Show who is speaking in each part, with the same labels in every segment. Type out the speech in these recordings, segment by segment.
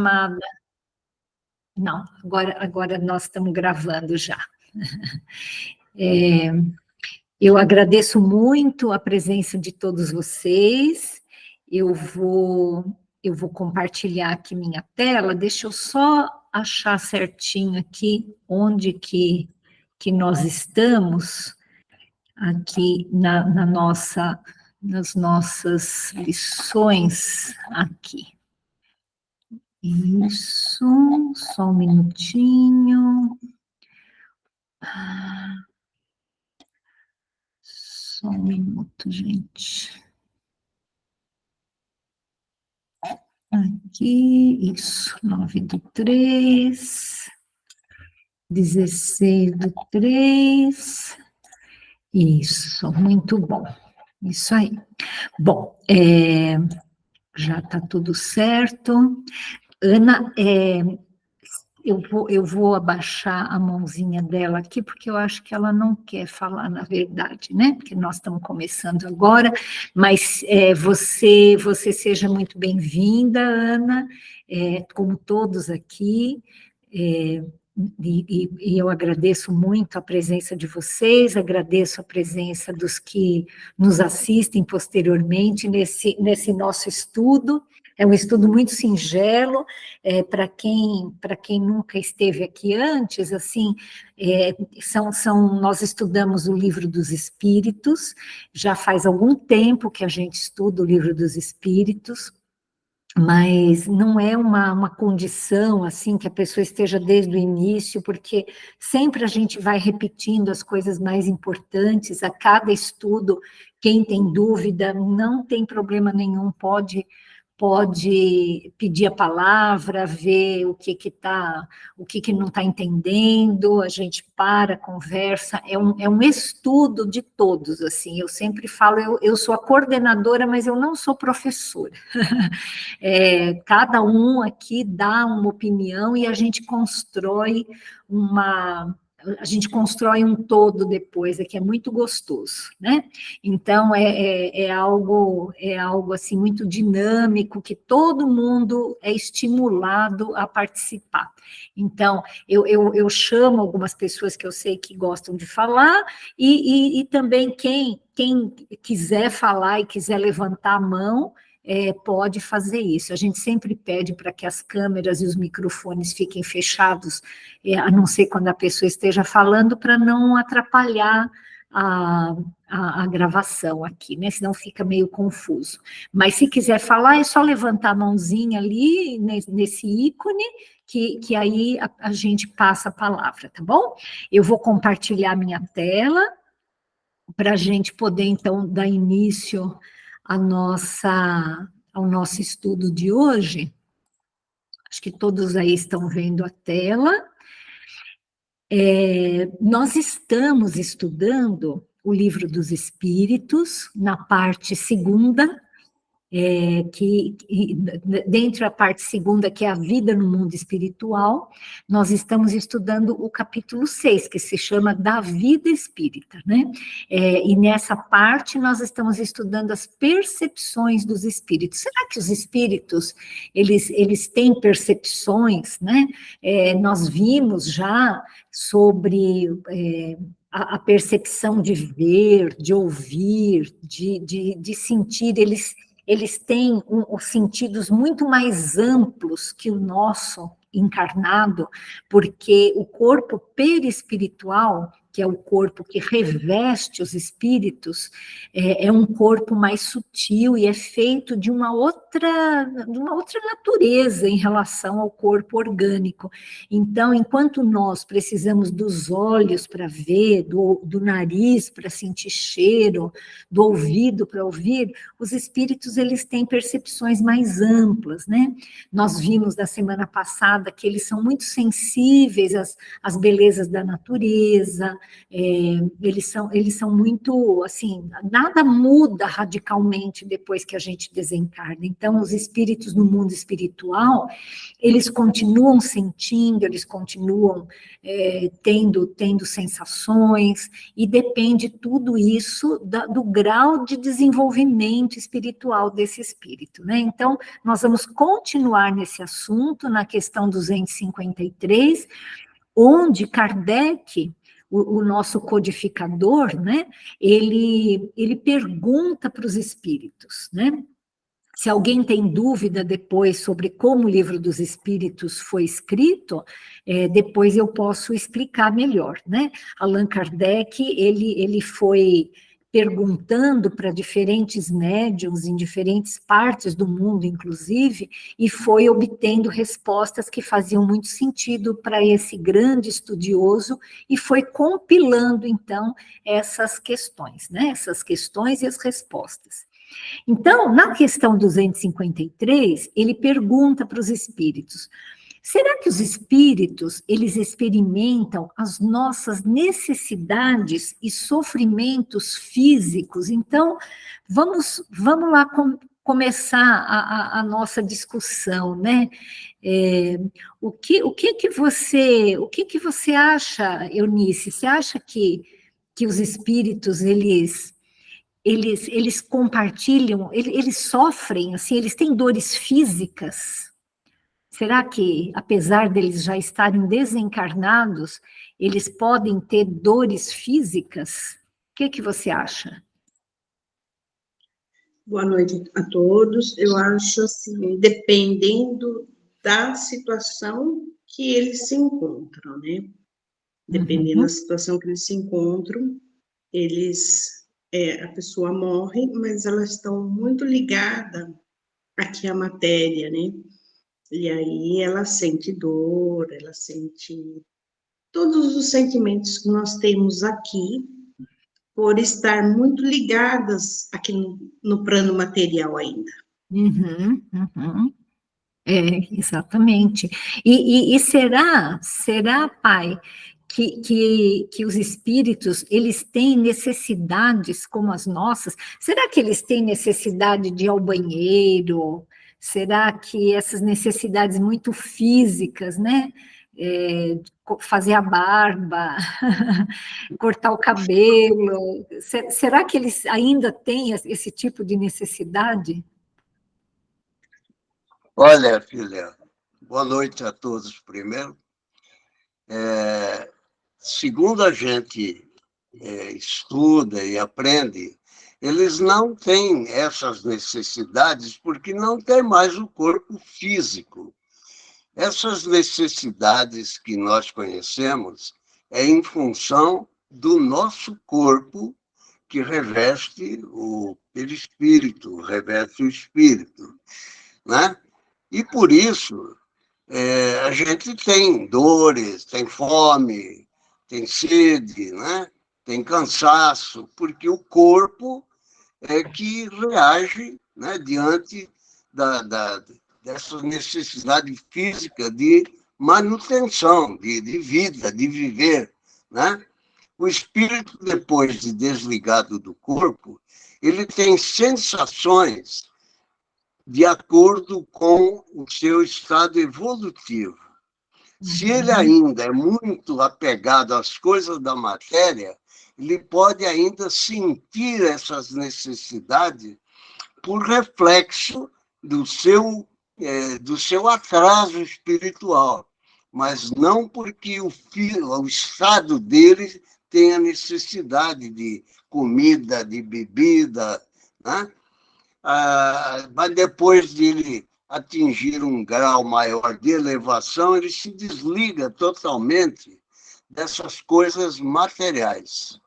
Speaker 1: chamada. Não, agora nós estamos gravando já. Eu agradeço muito a presença de todos vocês. Eu vou compartilhar aqui minha tela. Deixa eu só achar certinho aqui onde que nós estamos, aqui nas nossas lições aqui. Isso, só um minutinho. Só um minuto, gente. Aqui, isso, 9/3, 16/3. Isso, muito bom. Isso aí. Bom, já está tudo certo. Ana, eu vou abaixar a mãozinha dela aqui, porque eu acho que ela não quer falar, na verdade, né? Porque nós estamos começando agora, mas você seja muito bem-vinda, Ana, como todos aqui, e eu agradeço muito a presença de vocês, agradeço a presença dos que nos assistem posteriormente nesse nosso estudo. É um estudo muito singelo, para quem nunca esteve aqui antes, assim, nós estudamos o Livro dos Espíritos, já faz algum tempo que a gente estuda o Livro dos Espíritos, mas não é uma condição, assim, que a pessoa esteja desde o início, porque sempre a gente vai repetindo as coisas mais importantes, a cada estudo, quem tem dúvida, não tem problema nenhum, pode pedir a palavra, ver o que não está entendendo, a gente conversa, é um estudo de todos, assim, eu sempre falo, eu sou a coordenadora, mas eu não sou professora. Cada um aqui dá uma opinião e a gente constrói um todo depois, que é muito gostoso, né? Então, é algo assim, muito dinâmico, que todo mundo é estimulado a participar. Então, eu chamo algumas pessoas que eu sei que gostam de falar, e também quem quiser falar e quiser levantar a mão, pode fazer isso. A gente sempre pede para que as câmeras e os microfones fiquem fechados, a não ser quando a pessoa esteja falando, para não atrapalhar a gravação aqui, né? Senão fica meio confuso. Mas se quiser falar, é só levantar a mãozinha ali, nesse ícone, que aí a gente passa a palavra, tá bom? Eu vou compartilhar minha tela, para a gente poder, então, dar início ao nosso estudo de hoje. Acho que todos aí estão vendo a tela. Nós estamos estudando o Livro dos Espíritos, na parte segunda, dentro da parte segunda, que é a vida no mundo espiritual, nós estamos estudando o capítulo 6, que se chama Da Vida Espírita, né? E nessa parte nós estamos estudando as percepções dos espíritos. Será que os espíritos, eles têm percepções, né? Nós vimos já sobre a percepção de ver, de ouvir, de sentir, eles têm os sentidos muito mais amplos que o nosso encarnado, porque o corpo perispiritual, que é o corpo que reveste os espíritos, é um corpo mais sutil e é feito de uma outra natureza em relação ao corpo orgânico. Então, enquanto nós precisamos dos olhos para ver, do nariz para sentir cheiro, do ouvido para ouvir, os espíritos, eles têm percepções mais amplas, né? Nós vimos na semana passada que eles são muito sensíveis às belezas da natureza, eles são muito, assim, nada muda radicalmente depois que a gente desencarna. Então, os espíritos no mundo espiritual, eles continuam sentindo, eles continuam tendo sensações, e depende tudo isso do grau de desenvolvimento espiritual desse espírito, né? Então, nós vamos continuar nesse assunto, na questão 253, onde Kardec, o nosso codificador, né, ele pergunta para os espíritos, né? Se alguém tem dúvida depois sobre como o Livro dos Espíritos foi escrito, depois eu posso explicar melhor, né? Allan Kardec, ele foi perguntando para diferentes médiuns em diferentes partes do mundo, inclusive, e foi obtendo respostas que faziam muito sentido para esse grande estudioso, e foi compilando, então, essas questões, né? Essas questões e as respostas. Então, na questão 253, ele pergunta para os espíritos: será que os espíritos, eles experimentam as nossas necessidades e sofrimentos físicos? Então, vamos lá começar a nossa discussão, né? O que você acha, Eunice? Você acha que os espíritos, eles compartilham, eles sofrem, assim, eles têm dores físicas? Será que, apesar deles já estarem desencarnados, eles podem ter dores físicas? O que você acha?
Speaker 2: Boa noite a todos. Eu acho assim, dependendo da situação que eles se encontram, né? Dependendo da situação que eles se encontram, a pessoa morre, mas elas estão muito ligadas aqui à matéria, né? E aí ela sente dor, ela sente todos os sentimentos que nós temos aqui, por estar muito ligadas aqui no plano material ainda.
Speaker 1: Uhum, uhum. Exatamente. E será, pai, que os espíritos, eles têm necessidades como as nossas? Será que eles têm necessidade de ir ao banheiro? Será que essas necessidades muito físicas, né? Fazer a barba, cortar o cabelo, será que eles ainda têm esse tipo de necessidade?
Speaker 3: Olha, filha, boa noite a todos primeiro. Segundo a gente estuda e aprende, eles não têm essas necessidades porque não tem mais o corpo físico. Essas necessidades que nós conhecemos é em função do nosso corpo que reveste o perispírito, reveste o espírito, né? E por isso a gente tem dores, tem fome, tem sede, né? Tem cansaço, porque o corpo é que reage, né, diante dessa necessidade física de manutenção, de vida, de viver, né? O espírito, depois de desligado do corpo, ele tem sensações de acordo com o seu estado evolutivo. Se ele ainda é muito apegado às coisas da matéria, ele pode ainda sentir essas necessidades por reflexo do seu atraso espiritual, mas não porque o estado dele tenha necessidade de comida, de bebida, né? Mas depois de ele atingir um grau maior de elevação, ele se desliga totalmente dessas coisas materiais.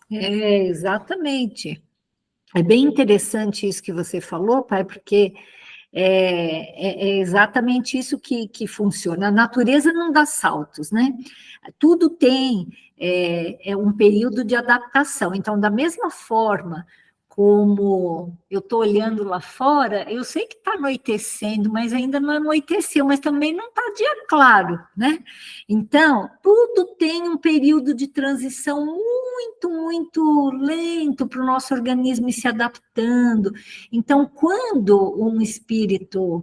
Speaker 1: Exatamente. É bem interessante isso que você falou, pai, porque é exatamente isso que funciona. A natureza não dá saltos, né? Tudo tem um período de adaptação. Então, da mesma forma como eu estou olhando lá fora, eu sei que está anoitecendo, mas ainda não anoiteceu, mas também não está dia claro, né? Então, tudo tem um período de transição muito, muito lento para o nosso organismo ir se adaptando. Então, quando um espírito,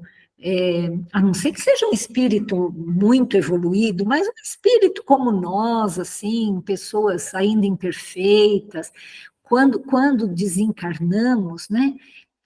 Speaker 1: a não ser que seja um espírito muito evoluído, mas um espírito como nós, assim, pessoas ainda imperfeitas, quando desencarnamos, né,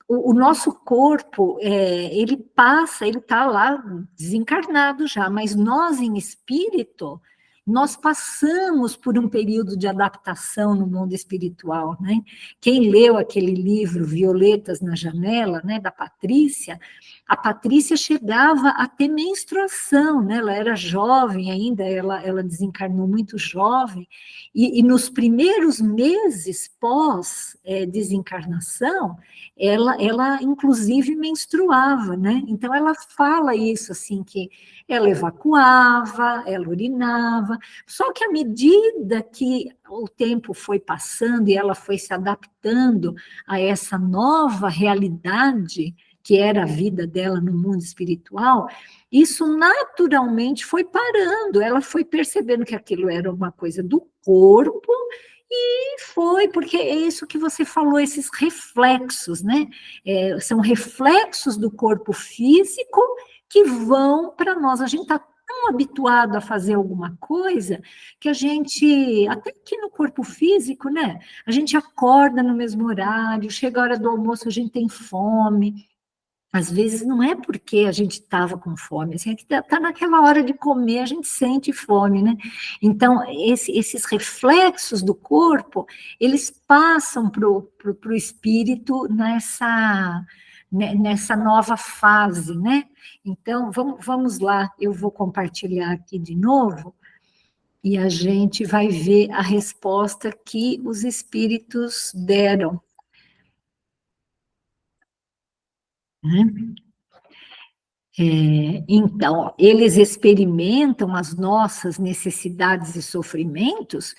Speaker 1: o nosso corpo, ele está lá desencarnado já, mas nós em espírito, nós passamos por um período de adaptação no mundo espiritual, né? Quem leu aquele livro Violetas na Janela, né, da Patrícia, a Patrícia chegava a ter menstruação, né? Ela era jovem ainda, ela desencarnou muito jovem, e nos primeiros meses pós-desencarnação, ela inclusive menstruava, né? Então ela fala isso assim, que ela evacuava, ela urinava, só que à medida que o tempo foi passando e ela foi se adaptando a essa nova realidade que era a vida dela no mundo espiritual, isso naturalmente foi parando, ela foi percebendo que aquilo era uma coisa do corpo, e foi, porque é isso que você falou, esses reflexos, né? São reflexos do corpo físico que vão para nós. A gente está tão habituado a fazer alguma coisa que a gente, até aqui no corpo físico, né? A gente acorda no mesmo horário, chega a hora do almoço, a gente tem fome. Às vezes não é porque a gente estava com fome, assim, é que está naquela hora de comer, a gente sente fome, né? Então, esses reflexos do corpo, eles passam para o espírito nessa nova fase, né? Então, vamos lá, eu vou compartilhar aqui de novo, e a gente vai ver a resposta que os espíritos deram, né? Então, eles experimentam as nossas necessidades e sofrimentos,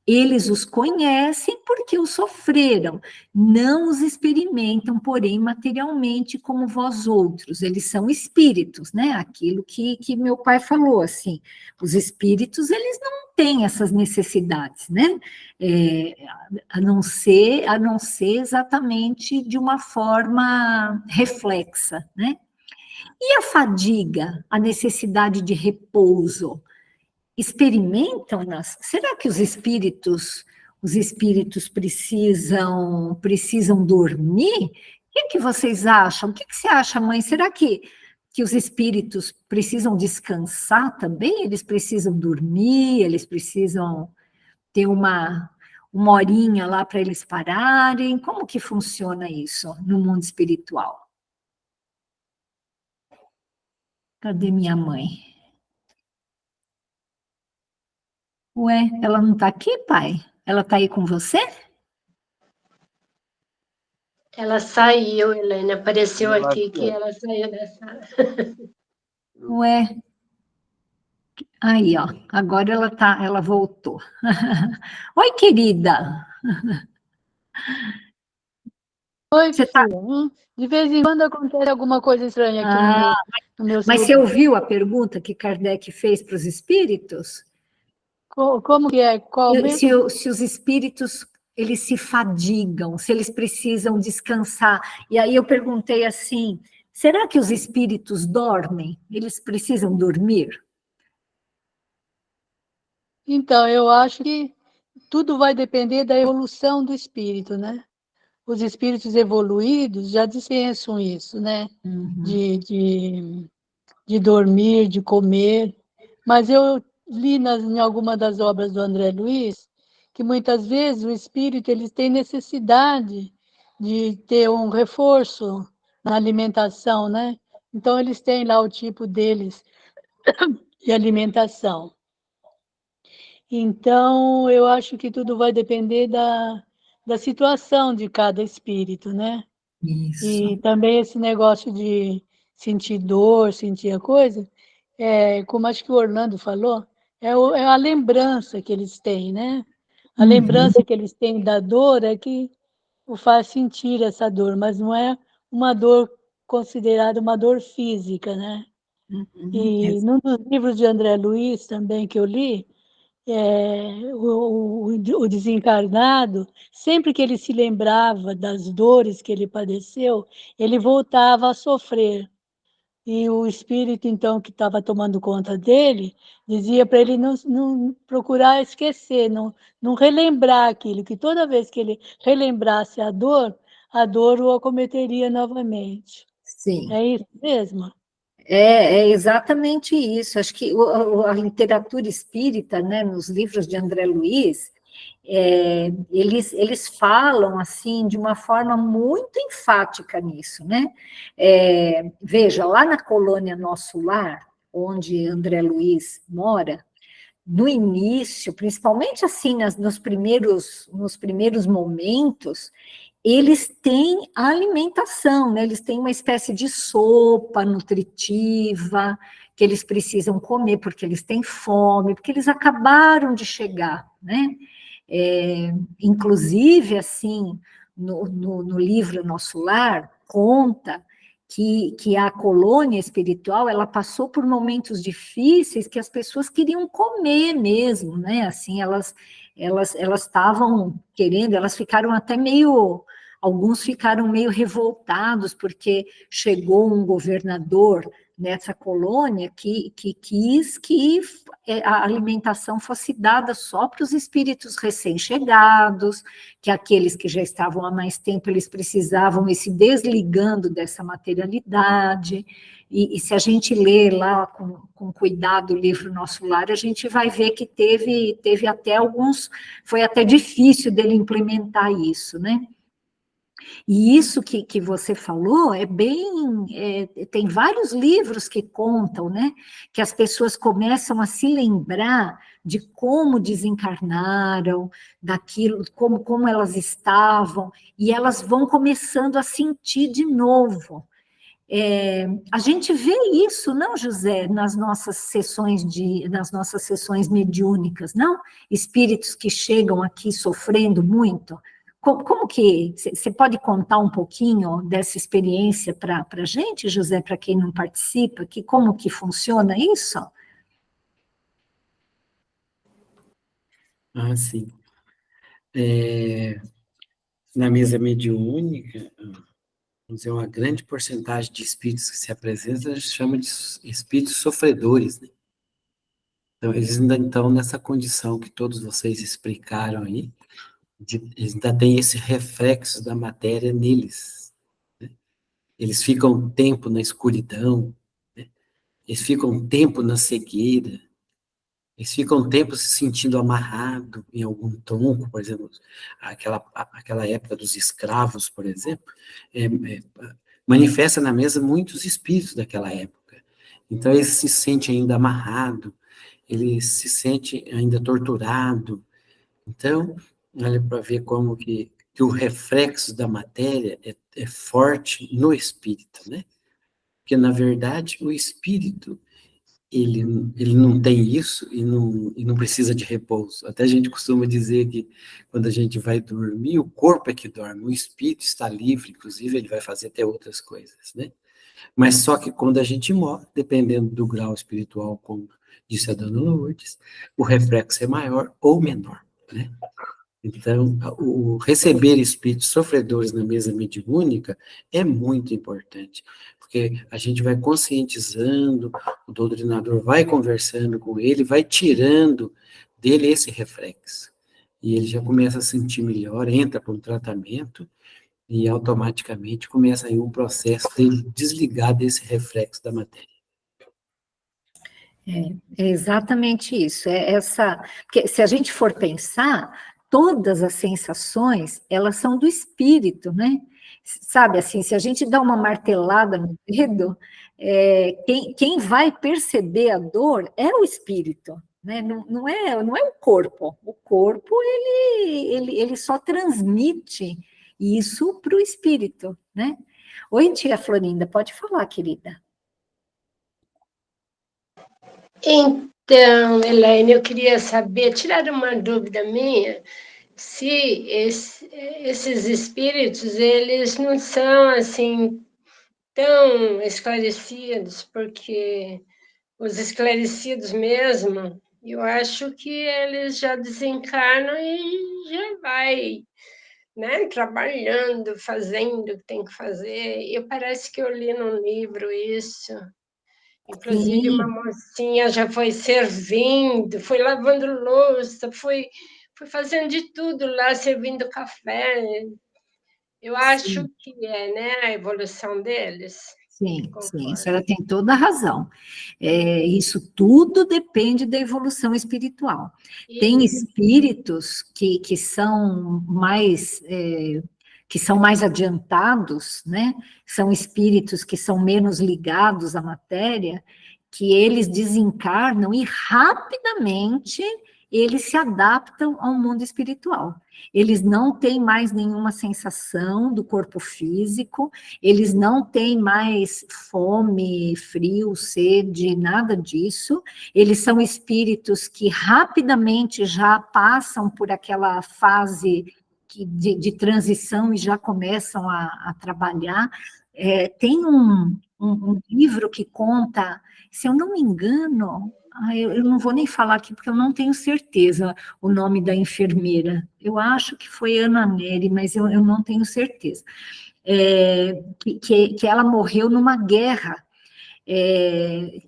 Speaker 1: eles os conhecem porque os sofreram, não os experimentam, porém, materialmente como vós outros, eles são espíritos, né? Aquilo que meu pai falou, assim, os espíritos, eles não têm essas necessidades, né? A não ser exatamente de uma forma reflexa, né? E a fadiga, a necessidade de repouso, experimentam-nas? Será que os espíritos precisam dormir? O que vocês acham? O que você acha, mãe? Será que os espíritos precisam descansar também? Eles precisam dormir? Eles precisam ter uma horinha lá para eles pararem? Como que funciona isso no mundo espiritual? Cadê minha mãe? Ué, ela não está aqui, pai? Ela está aí com você?
Speaker 4: Ela saiu, Helena, apareceu
Speaker 3: Ela
Speaker 4: aqui que
Speaker 3: quer.
Speaker 4: ela saiu da sala.
Speaker 1: Ué, aí, ó, agora ela voltou. Oi, querida.
Speaker 5: Oi,
Speaker 1: Você tá.
Speaker 5: filha. De vez em quando acontece alguma coisa estranha aqui no
Speaker 1: Ah,
Speaker 5: meu
Speaker 1: mas você
Speaker 5: celular.
Speaker 1: ouviu a pergunta que Kardec fez para os espíritos?
Speaker 5: Como que é? Qual mesmo?
Speaker 1: Se os espíritos eles se fadigam, se eles precisam descansar. E aí eu perguntei assim: será que os espíritos dormem? Eles precisam dormir?
Speaker 5: Então, eu acho que tudo vai depender da evolução do espírito, né? Os espíritos evoluídos já dispensam isso, né?
Speaker 1: Uhum.
Speaker 5: De dormir, de comer. Mas eu li em alguma das obras do André Luiz que muitas vezes o espírito eles tem necessidade de ter um reforço na alimentação, né? Então eles têm lá o tipo deles de alimentação. Então eu acho que tudo vai depender da situação de cada espírito, né?
Speaker 1: Isso.
Speaker 5: E também esse negócio de sentir dor, sentir a coisa, como acho que o Orlando falou, é a lembrança que eles têm, né? A
Speaker 1: Uhum.
Speaker 5: lembrança que eles têm da dor é que o faz sentir essa dor, mas não é uma dor considerada uma dor física, né? E num dos livros de André Luiz também que eu li, o desencarnado, sempre que ele se lembrava das dores que ele padeceu, ele voltava a sofrer. E o espírito, então, que estava tomando conta dele, dizia para ele não procurar esquecer, não relembrar aquilo, que toda vez que ele relembrasse a dor o acometeria novamente.
Speaker 1: Sim.
Speaker 5: É isso mesmo?
Speaker 1: É exatamente isso. Acho que a literatura espírita, né, nos livros de André Luiz, eles falam assim de uma forma muito enfática nisso, né? Veja, lá na colônia Nosso Lar, onde André Luiz mora, no início, principalmente assim nos primeiros momentos, eles têm a alimentação, né? Eles têm uma espécie de sopa nutritiva que eles precisam comer porque eles têm fome, porque eles acabaram de chegar, né? Inclusive, assim, no livro Nosso Lar, conta que a colônia espiritual, ela passou por momentos difíceis que as pessoas queriam comer mesmo, né? Assim, elas estavam querendo, elas ficaram até meio, alguns ficaram meio revoltados, porque chegou um governador nessa colônia que quis que a alimentação fosse dada só para os espíritos recém-chegados, que aqueles que já estavam há mais tempo, eles precisavam ir se desligando dessa materialidade. E se a gente ler lá com cuidado o livro Nosso Lar, a gente vai ver que teve até alguns, foi até difícil dele implementar isso, né? E isso que você falou tem vários livros que contam, né? Que as pessoas começam a se lembrar de como desencarnaram, daquilo, como elas estavam, e elas vão começando a sentir de novo. A gente vê isso, não, José, nas nossas sessões mediúnicas, não? Espíritos que chegam aqui sofrendo muito. Como que você pode contar um pouquinho dessa experiência para a gente, José, para quem não participa, como que funciona isso?
Speaker 6: Ah, sim. Na mesa mediúnica, vamos dizer, uma grande porcentagem de espíritos que se apresentam, a gente chama de espíritos sofredores, né? Então, eles ainda estão nessa condição que todos vocês explicaram aí, eles ainda têm esse reflexo da matéria neles, né? Eles ficam um tempo na escuridão, né? Eles ficam um tempo na cegueira, eles ficam um tempo se sentindo amarrado em algum tronco, por exemplo, aquela época dos escravos, por exemplo, manifesta na mesa muitos espíritos daquela época. Então, eles se sentem ainda amarrado, ele se sente ainda torturado. Então, olha para ver como que o reflexo da matéria é forte no espírito, né? Porque, na verdade, o espírito, ele não tem isso e não precisa de repouso. Até a gente costuma dizer que quando a gente vai dormir, o corpo é que dorme, o espírito está livre, inclusive ele vai fazer até outras coisas, né? Mas só que quando a gente morre, dependendo do grau espiritual, como disse a dona Lourdes, o reflexo é maior ou menor, né? Então, o receber espíritos sofredores na mesa mediúnica é muito importante, porque a gente vai conscientizando, o doutrinador vai conversando com ele, vai tirando dele esse reflexo. E ele já começa a sentir melhor, entra para um tratamento, e automaticamente começa aí um processo de desligar desse reflexo da matéria.
Speaker 1: É exatamente isso. Porque se a gente for pensar, todas as sensações, elas são do espírito, né? Sabe, assim, se a gente dá uma martelada no dedo, quem vai perceber a dor é o espírito, né? Não é o corpo. O corpo, ele só transmite isso para o espírito, né? Oi, tia Florinda, pode falar, querida.
Speaker 4: Então, Elaine, eu queria saber, tirar uma dúvida minha, se esses espíritos, eles não são, assim, tão esclarecidos, porque os esclarecidos mesmo, eu acho que eles já desencarnam e já vai, né, trabalhando, fazendo o que tem que fazer. E parece que eu li num livro isso. Inclusive, uma
Speaker 1: Sim,
Speaker 4: mocinha já foi servindo, foi lavando louça, foi fazendo de tudo lá, servindo café. Eu acho
Speaker 1: sim.
Speaker 4: que é, né, a evolução deles,
Speaker 1: Sim, sim, a
Speaker 4: conforme.
Speaker 1: senhora tem toda a razão. Isso tudo depende da evolução espiritual. Tem
Speaker 4: Isso.
Speaker 1: espíritos que são mais adiantados, né? São espíritos que são menos ligados à matéria, que eles desencarnam e rapidamente eles se adaptam ao mundo espiritual. Eles não têm mais nenhuma sensação do corpo físico, eles não têm mais fome, frio, sede, nada disso. Eles são espíritos que rapidamente já passam por aquela fase de transição e já começam a trabalhar. Tem um livro que conta, se eu não me engano, eu não vou nem falar aqui porque eu não tenho certeza o nome da enfermeira. Eu acho que foi Ana Neri, mas eu não tenho certeza. Que ela morreu numa guerra,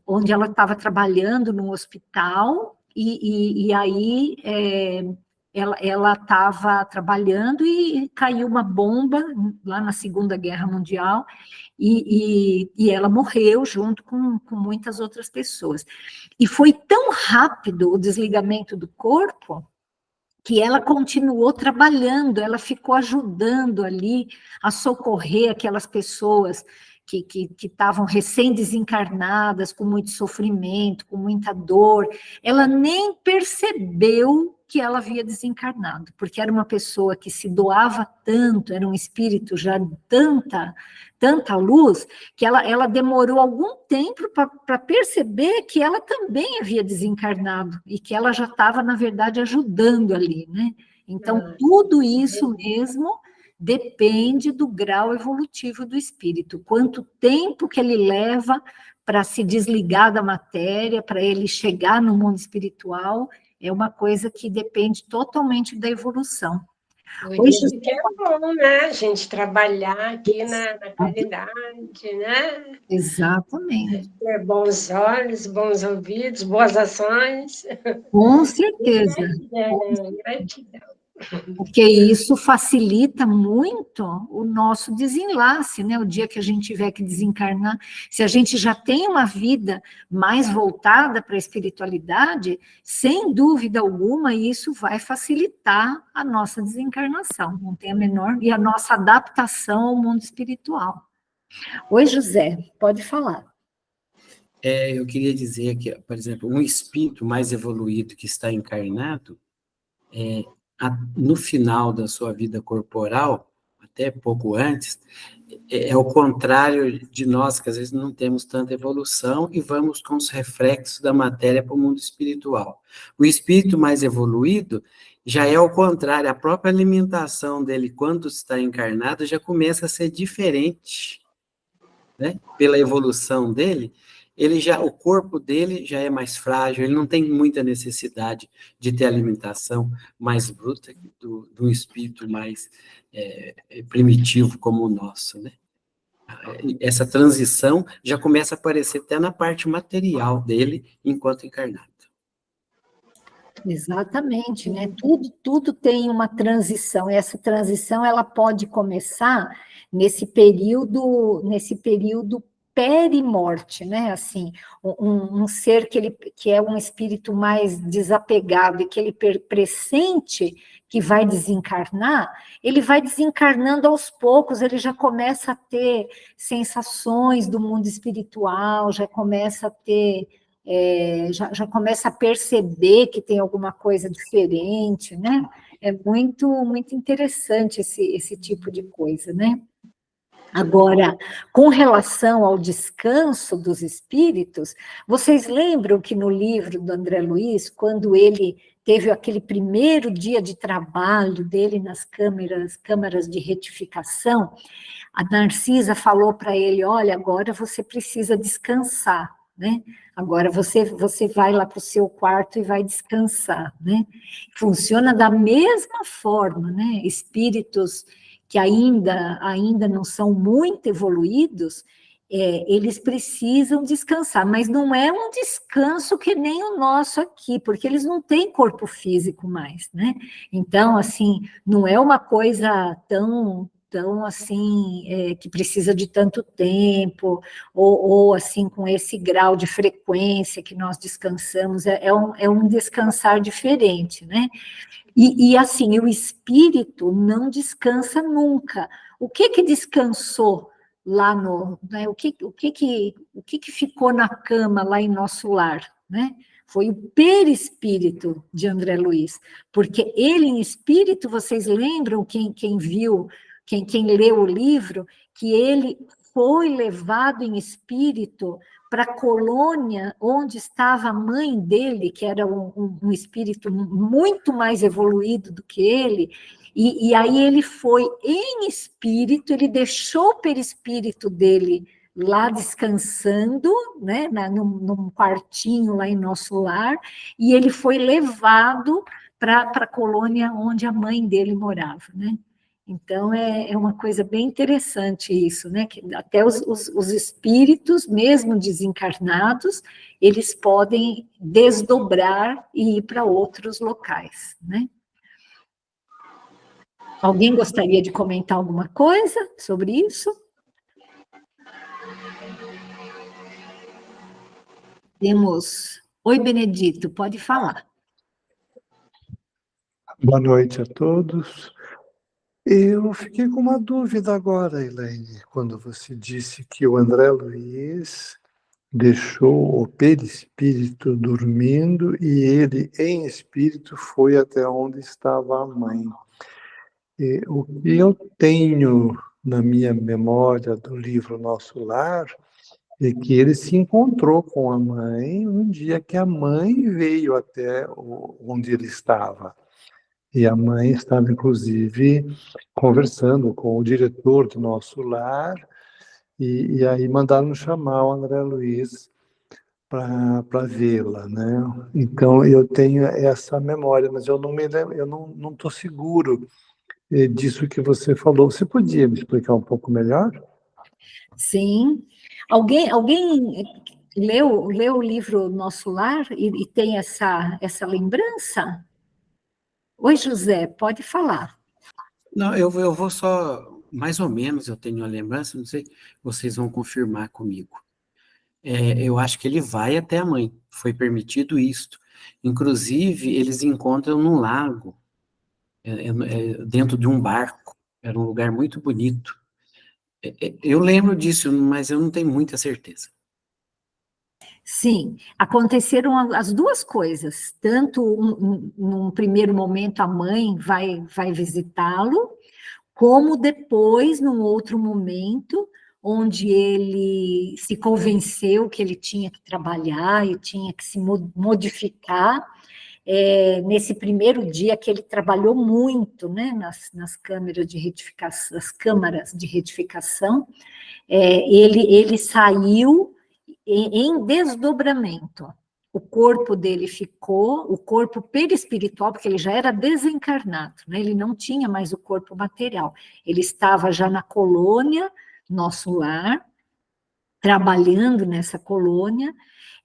Speaker 1: onde ela estava trabalhando no hospital, e aí ela estava trabalhando e caiu uma bomba lá na Segunda Guerra Mundial, e ela morreu junto com muitas outras pessoas. E foi tão rápido o desligamento do corpo que ela continuou trabalhando, ela ficou ajudando ali a socorrer aquelas pessoas que estavam recém-desencarnadas, com muito sofrimento, com muita dor. Ela nem percebeu que ela havia desencarnado, porque era uma pessoa que se doava tanto, era um espírito já de tanta luz, que ela demorou algum tempo para perceber que ela também havia desencarnado e que ela já estava, na verdade, ajudando ali, né? Então, tudo isso mesmo depende do grau evolutivo do espírito, quanto tempo que ele leva para se desligar da matéria, para ele chegar no mundo espiritual, é uma coisa que depende totalmente da evolução.
Speaker 4: Por
Speaker 1: Hoje,
Speaker 4: isso que é bom, né, a gente trabalhar aqui na caridade, né?
Speaker 1: exatamente,
Speaker 4: Ter bons olhos, bons ouvidos, boas ações.
Speaker 1: com certeza.
Speaker 4: Gratidão, gratidão.
Speaker 1: Porque isso facilita muito o nosso desenlace, né? O dia que a gente tiver que desencarnar, se a gente já tem uma vida mais voltada para a espiritualidade, sem dúvida alguma, isso vai facilitar a nossa desencarnação, não tem a menor, e a nossa adaptação ao mundo espiritual. Oi, José, pode falar.
Speaker 6: Eu queria dizer que, por exemplo, um espírito mais evoluído que está encarnado, no final da sua vida corporal, até pouco antes, é o contrário de nós, que às vezes não temos tanta evolução e vamos com os reflexos da matéria para o mundo espiritual. O espírito mais evoluído já é o contrário, a própria alimentação dele, quando está encarnado, já começa a ser diferente, né? Pela evolução dele, o corpo dele já é mais frágil, ele não tem muita necessidade de ter alimentação mais bruta do espírito mais primitivo como o nosso, né? Essa transição já começa a aparecer até na parte material dele enquanto encarnado.
Speaker 1: Exatamente, né? Tudo tem uma transição, e essa transição ela pode começar nesse período perimorte, né? Assim, um ser que é um espírito mais desapegado e que ele pressente que vai desencarnar, ele vai desencarnando aos poucos, ele já começa a ter sensações do mundo espiritual, já começa a ter já começa a perceber que tem alguma coisa diferente, né? É muito interessante esse tipo de coisa, né? Agora, com relação ao descanso dos espíritos, vocês lembram que no livro do André Luiz, quando ele teve aquele primeiro dia de trabalho dele nas câmaras de retificação, a Narcisa falou para ele, olha, agora você precisa descansar, né? Agora você vai lá para o seu quarto e vai descansar, né? Funciona da mesma forma, né? Espíritos que ainda não são muito evoluídos, eles precisam descansar, mas não é um descanso que nem o nosso aqui, porque eles não têm corpo físico mais, né? Então, assim, não é uma coisa tão assim, que precisa de tanto tempo, ou assim, com esse grau de frequência que nós descansamos, é um descansar diferente, né? E assim, o espírito não descansa nunca. O que descansou lá no, né? O que ficou na cama lá em nosso lar, né? Foi o perispírito de André Luiz, porque ele em espírito, vocês lembram, quem viu, quem leu o livro, que ele foi levado em espírito para a colônia onde estava a mãe dele, que era um espírito muito mais evoluído do que ele, e aí ele foi em espírito, ele deixou o perispírito dele lá descansando, né, num quartinho lá em nosso lar, e ele foi levado para a colônia onde a mãe dele morava, né? Então, é uma coisa bem interessante isso, né? Que até os espíritos, mesmo desencarnados, eles podem desdobrar e ir para outros locais, né? Alguém gostaria de comentar alguma coisa sobre isso? Temos... Oi, Benedito, pode falar.
Speaker 7: Boa noite a todos. Eu fiquei com uma dúvida agora, Elaine, quando você disse que o André Luiz deixou o perispírito dormindo e ele, em espírito, foi até onde estava a mãe. E o que eu tenho na minha memória do livro Nosso Lar é que ele se encontrou com a mãe um dia que a mãe veio até onde ele estava. E a mãe estava, inclusive, conversando com o diretor do Nosso Lar, e aí mandaram chamar o André Luiz para vê-la, né? Então, eu tenho essa memória, mas eu não me lembro, eu não estou seguro disso que você falou. Você podia me explicar um pouco melhor?
Speaker 1: Sim. Alguém leu o livro Nosso Lar e tem essa lembrança? Oi, José, pode falar.
Speaker 6: Não, eu vou só, mais ou menos, eu tenho a lembrança, não sei, vocês vão confirmar comigo. Eu acho que ele vai até a mãe, foi permitido isto. Inclusive, eles encontram num lago, dentro de um barco, era um lugar muito bonito. Eu lembro disso, mas eu não tenho muita certeza.
Speaker 1: Sim, aconteceram as duas coisas. Tanto num primeiro momento a mãe vai visitá-lo, como depois, num outro momento, onde ele se convenceu que ele tinha que trabalhar e tinha que se modificar. Nesse primeiro dia que ele trabalhou muito, né, nas câmaras de retificação, ele saiu em desdobramento. O corpo dele ficou, o corpo perispiritual, porque ele já era desencarnado, né? Ele não tinha mais o corpo material. Ele estava já na colônia, Nosso Lar, trabalhando nessa colônia,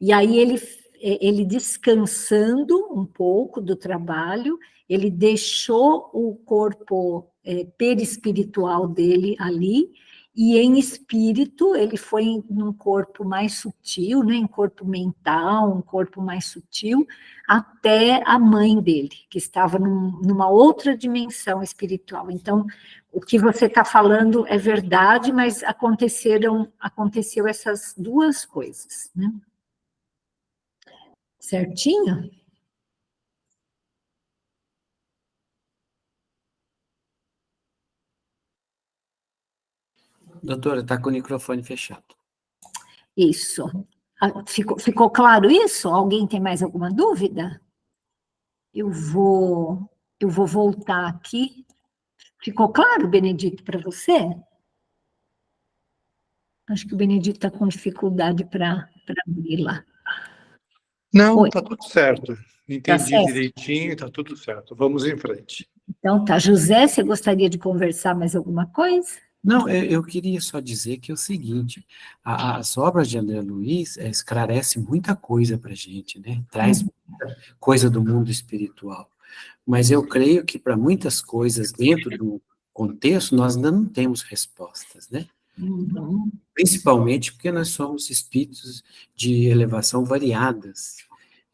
Speaker 1: e aí ele descansando um pouco do trabalho, ele deixou o corpo perispiritual dele ali, e em espírito ele foi num corpo mais sutil, né, em corpo mental, um corpo mais sutil, até a mãe dele, que estava numa outra dimensão espiritual. Então, o que você está falando é verdade, mas aconteceu essas duas coisas, né? Certinho?
Speaker 6: Doutora, está com o microfone fechado.
Speaker 1: Isso. Ficou claro isso? Alguém tem mais alguma dúvida? Eu vou voltar aqui. Ficou claro, Benedito, para você? Acho que o Benedito está com dificuldade para abrir lá.
Speaker 7: Não,
Speaker 1: Oi.
Speaker 7: está tudo certo.
Speaker 1: Tá
Speaker 7: Entendi
Speaker 1: certo?
Speaker 7: direitinho, está tudo certo. Vamos em frente.
Speaker 1: Então tá. José, você gostaria de conversar mais alguma coisa?
Speaker 6: Não, eu queria só dizer que é o seguinte, as obras de André Luiz esclarecem muita coisa para a gente, né? Traz muita coisa do mundo espiritual. Mas eu creio que para muitas coisas dentro do contexto, nós ainda não temos respostas, né?
Speaker 1: Uhum.
Speaker 6: Principalmente porque nós somos espíritos de elevação variadas.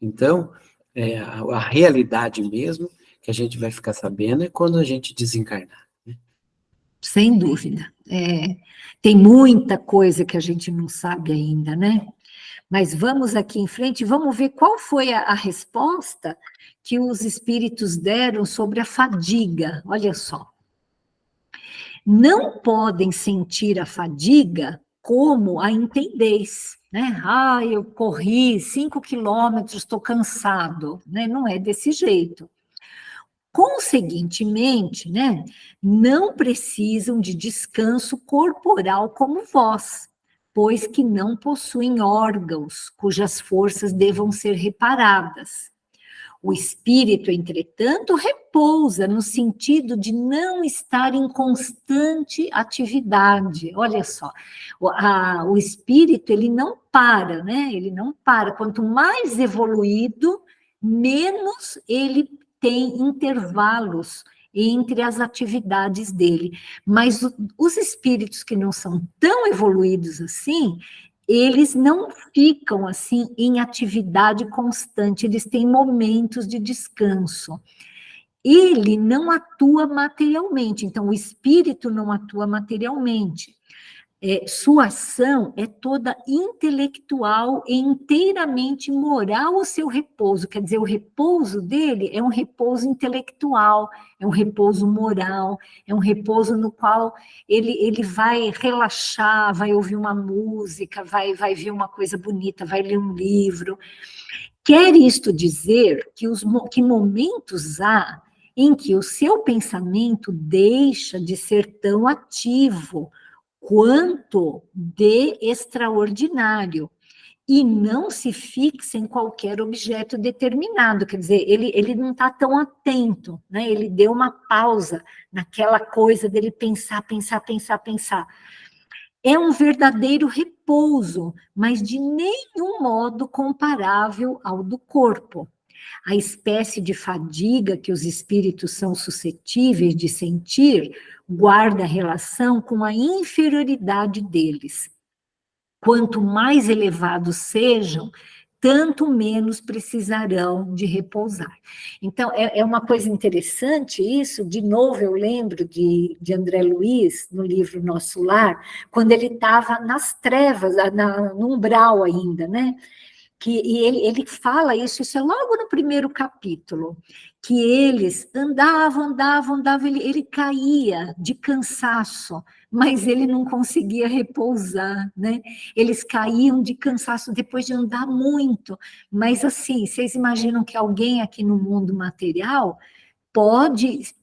Speaker 6: Então, a realidade mesmo que a gente vai ficar sabendo é quando a gente desencarnar.
Speaker 1: Sem dúvida. Tem muita coisa que a gente não sabe ainda, né? Mas vamos aqui em frente, vamos ver qual foi a resposta que os espíritos deram sobre a fadiga. Olha só. Não podem sentir a fadiga como a entendeis, né? Ah, eu corri 5 quilômetros, estou cansado, né? Não é desse jeito. Conseguintemente, né, não precisam de descanso corporal como vós, pois que não possuem órgãos cujas forças devam ser reparadas. O espírito, entretanto, repousa no sentido de não estar em constante atividade. Olha só, o espírito, ele não para, né? Ele não para. Quanto mais evoluído, menos ele tem intervalos entre as atividades dele. Mas os espíritos que não são tão evoluídos assim, eles não ficam assim em atividade constante, eles têm momentos de descanso. Ele não atua materialmente, então o espírito não atua materialmente. Sua ação é toda intelectual e inteiramente moral o seu repouso, quer dizer, o repouso dele é um repouso intelectual, é um repouso moral, é um repouso no qual ele vai relaxar, vai ouvir uma música, vai ver uma coisa bonita, vai ler um livro. Quer isto dizer que momentos há em que o seu pensamento deixa de ser tão ativo quanto de extraordinário, e não se fixa em qualquer objeto determinado, quer dizer, ele não está tão atento, né? Ele deu uma pausa naquela coisa dele pensar. É um verdadeiro repouso, mas de nenhum modo comparável ao do corpo. A espécie de fadiga que os espíritos são suscetíveis de sentir guarda relação com a inferioridade deles. Quanto mais elevados sejam, tanto menos precisarão de repousar. Então, é uma coisa interessante isso, de novo eu lembro de André Luiz, no livro Nosso Lar, quando ele estava nas trevas, no umbral ainda, né? E ele fala isso é logo no primeiro capítulo, que eles andavam, ele caía de cansaço, mas ele não conseguia repousar, né? Eles caíam de cansaço depois de andar muito, mas assim, vocês imaginam que alguém aqui no mundo material pode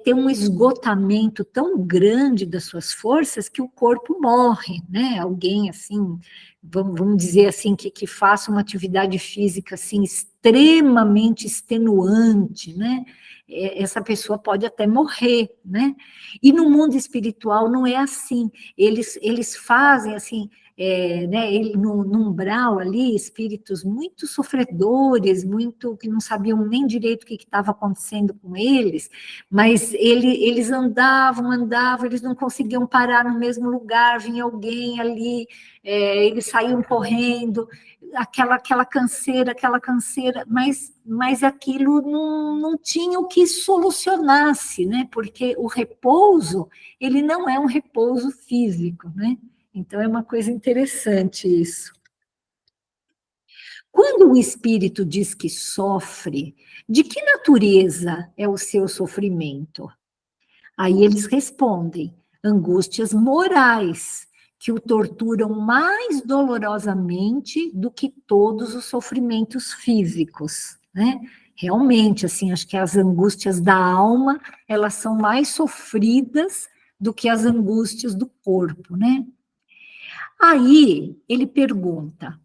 Speaker 1: ter um esgotamento tão grande das suas forças que o corpo morre, né? Alguém assim, vamos dizer assim, que faça uma atividade física assim extremamente extenuante, né? Essa pessoa pode até morrer, né? E no mundo espiritual não é assim. Eles fazem assim, né, no umbral ali, espíritos muito sofredores, muito que não sabiam nem direito o que estava acontecendo com eles, mas eles andavam, eles não conseguiam parar no mesmo lugar, vinha alguém ali, eles saíam correndo, aquela canseira, mas aquilo não tinha o que solucionasse, né? Porque o repouso, ele não é um repouso físico, né? Então, é uma coisa interessante isso. Quando o espírito diz que sofre, de que natureza é o seu sofrimento? Aí eles respondem: angústias morais, que o torturam mais dolorosamente do que todos os sofrimentos físicos, né? Realmente, assim, acho que as angústias da alma, elas são mais sofridas do que as angústias do corpo, né? Aí, ele pergunta,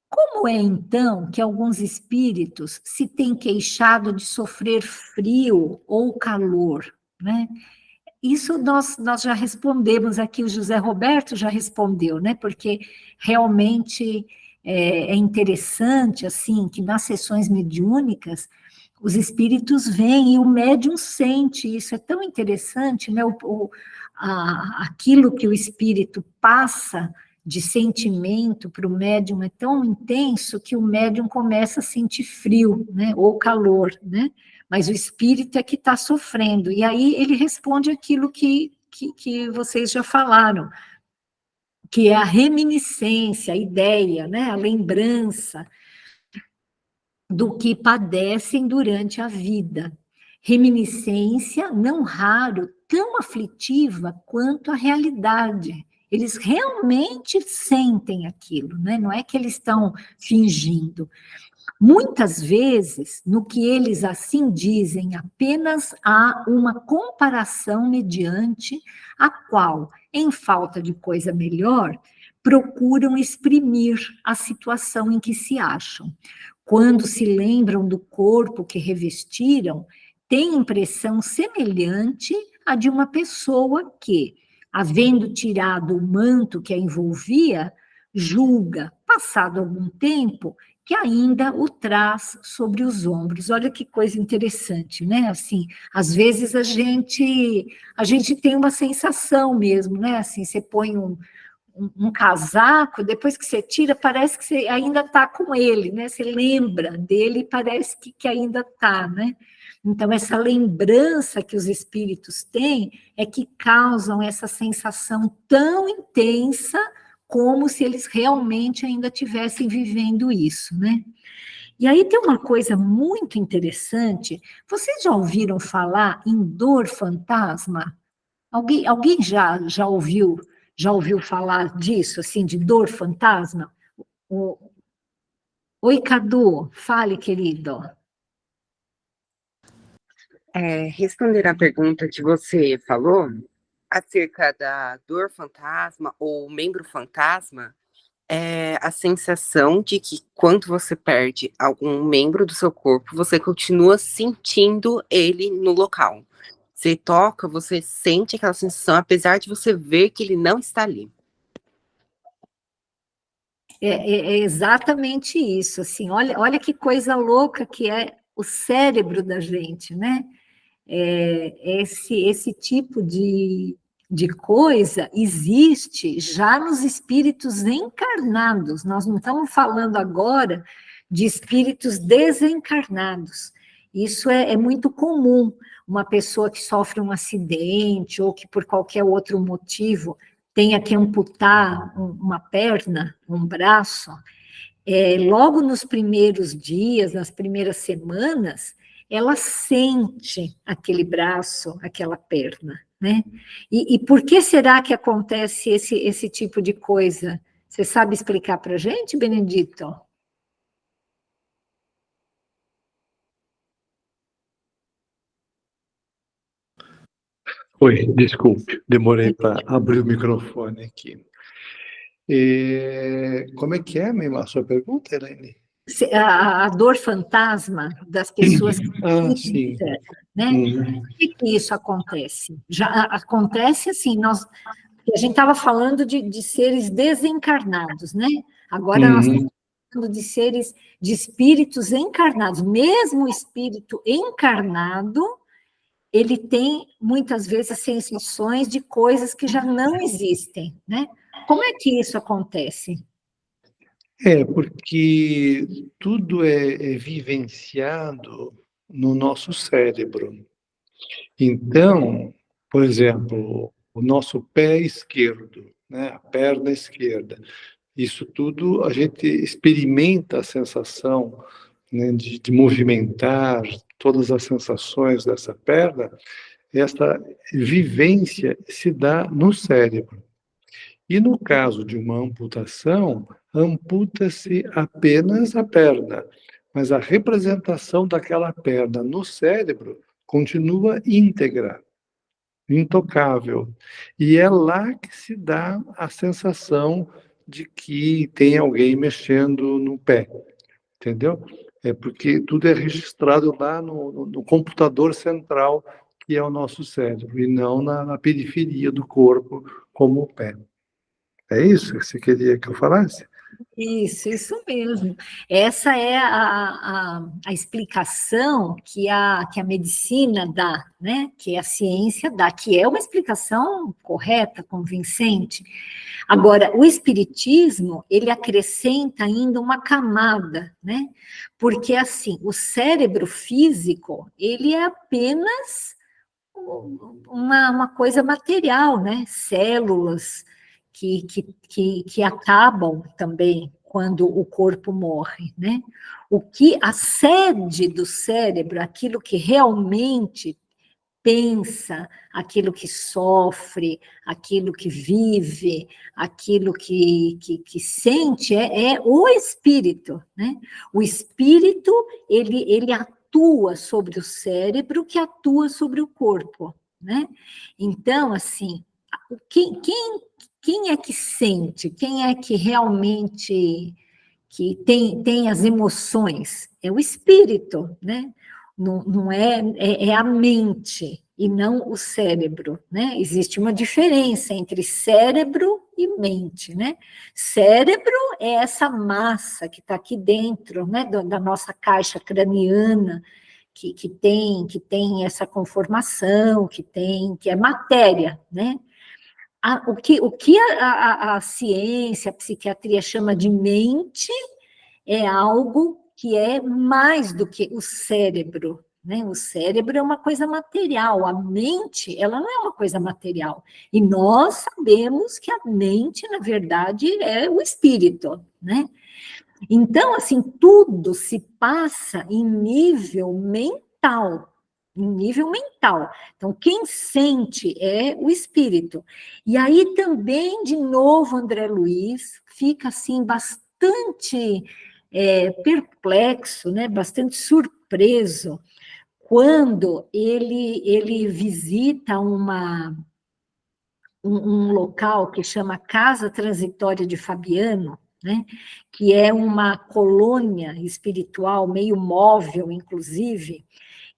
Speaker 1: como é, então, que alguns espíritos se têm queixado de sofrer frio ou calor, né? Isso nós já respondemos aqui, o José Roberto já respondeu, né? Porque realmente é interessante, assim, que nas sessões mediúnicas, os espíritos vêm e o médium sente isso, é tão interessante, né? Aquilo que o espírito passa de sentimento para o médium é tão intenso que o médium começa a sentir frio, né? Ou calor, né? Mas o espírito é que está sofrendo. E aí ele responde aquilo que vocês já falaram, que é a reminiscência, a ideia, né? A lembrança do que padecem durante a vida. Reminiscência, não raro, tão aflitiva quanto a realidade. Eles realmente sentem aquilo, né? Não é que eles estão fingindo. Muitas vezes, no que eles assim dizem, apenas há uma comparação mediante a qual, em falta de coisa melhor, procuram exprimir a situação em que se acham. Quando se lembram do corpo que revestiram, têm impressão semelhante à de uma pessoa que, havendo tirado o manto que a envolvia, julga, passado algum tempo, que ainda o traz sobre os ombros. Olha que coisa interessante, né? Assim, às vezes a gente tem uma sensação mesmo, né? Assim, você põe um casaco, depois que você tira, parece que você ainda está com ele, né? Você lembra dele e parece que ainda está, né? Então, essa lembrança que os espíritos têm é que causam essa sensação tão intensa como se eles realmente ainda estivessem vivendo isso, né? E aí tem uma coisa muito interessante. Vocês já ouviram falar em dor fantasma? Alguém já ouviu falar disso, assim, de dor fantasma? Oi, Cadu, fale, querido.
Speaker 8: Responder à pergunta que você falou acerca da dor fantasma ou membro fantasma, é a sensação de que quando você perde algum membro do seu corpo, você continua sentindo ele no local. Você toca, você sente aquela sensação, apesar de você ver que ele não está ali.
Speaker 1: É exatamente isso, assim, olha que coisa louca que é o cérebro da gente, né? Esse tipo de coisa existe já nos espíritos encarnados. Nós não estamos falando agora de espíritos desencarnados. Isso é muito comum. Uma pessoa que sofre um acidente ou que por qualquer outro motivo tenha que amputar uma perna, um braço, logo nos primeiros dias, nas primeiras semanas, ela sente aquele braço, aquela perna, né? E por que será que acontece esse tipo de coisa? Você sabe explicar para a gente, Benedito?
Speaker 7: Oi, desculpe, demorei para abrir o microfone aqui. Como é que é mesmo a sua pergunta, Elaine?
Speaker 1: A dor fantasma das pessoas que
Speaker 7: sim.
Speaker 1: né? Por que isso acontece? Já acontece assim, a gente estava falando de seres desencarnados, né? Agora nós estamos falando de espíritos encarnados. Mesmo o espírito encarnado, ele tem muitas vezes sensações de coisas que já não existem, né? Como é que isso acontece?
Speaker 7: Porque tudo é vivenciado no nosso cérebro. Então, por exemplo, o nosso pé esquerdo, né, a perna esquerda, isso tudo a gente experimenta a sensação, né, de movimentar todas as sensações dessa perna essa vivência se dá no cérebro. E no caso de uma amputação, amputa-se apenas a perna, mas a representação daquela perna no cérebro continua íntegra, intocável. E é lá que se dá a sensação de que tem alguém mexendo no pé, entendeu? É porque tudo é registrado lá no computador central, que é o nosso cérebro, e não na periferia do corpo, como o pé. É isso que você queria que eu falasse?
Speaker 1: Isso mesmo. Essa é a explicação que a medicina dá, né? Que a ciência dá, que é uma explicação correta, convincente. Agora, o espiritismo, ele acrescenta ainda uma camada, né? Porque, assim, o cérebro físico, ele é apenas uma coisa material, né? Células que acabam também quando o corpo morre, né? O que a sede do cérebro, aquilo que realmente pensa, aquilo que sofre, aquilo que vive, aquilo que sente, é o espírito, né? O espírito, ele atua sobre o cérebro, que atua sobre o corpo, né? Então, assim, quem é que sente? Quem é que realmente que tem as emoções? É o espírito, né? Não é a mente e não o cérebro, né? Existe uma diferença entre cérebro e mente, né? Cérebro é essa massa que está aqui dentro, né? Da nossa caixa craniana, que tem essa conformação, que é matéria, né? O que a ciência, a psiquiatria chama de mente é algo que é mais do que o cérebro, né? O cérebro é uma coisa material, a mente, ela não é uma coisa material. E nós sabemos que a mente, na verdade, é o espírito, né? Então, assim, tudo se passa em nível mental, em nível mental. Então, quem sente é o espírito. E aí também, de novo, André Luiz fica, assim, bastante perplexo, né? Bastante surpreso, quando ele visita um local que chama Casa Transitória de Fabiano, né, que é uma colônia espiritual meio móvel, inclusive,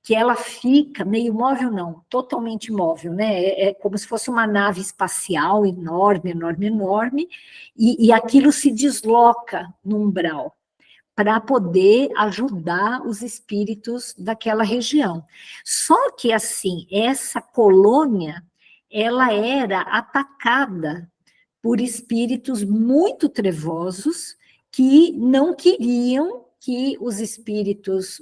Speaker 1: que ela fica, meio móvel não, totalmente móvel, né, é como se fosse uma nave espacial enorme, enorme, enorme, e aquilo se desloca no umbral, para poder ajudar os espíritos daquela região. Só que, assim, essa colônia, ela era atacada por espíritos muito trevosos que não queriam que os espíritos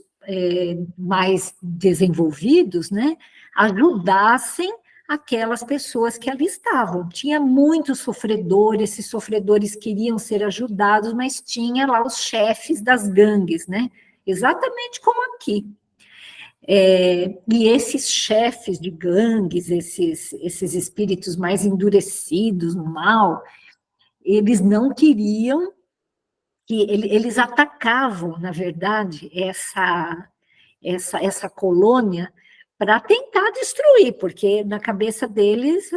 Speaker 1: mais desenvolvidos, né, ajudassem aquelas pessoas que ali estavam. Tinha muitos sofredores, esses sofredores queriam ser ajudados, mas tinha lá os chefes das gangues, né, exatamente como aqui. E esses chefes de gangues, esses espíritos mais endurecidos no mal, eles não queriam que eles atacavam, na verdade, essa colônia para tentar destruir, porque na cabeça deles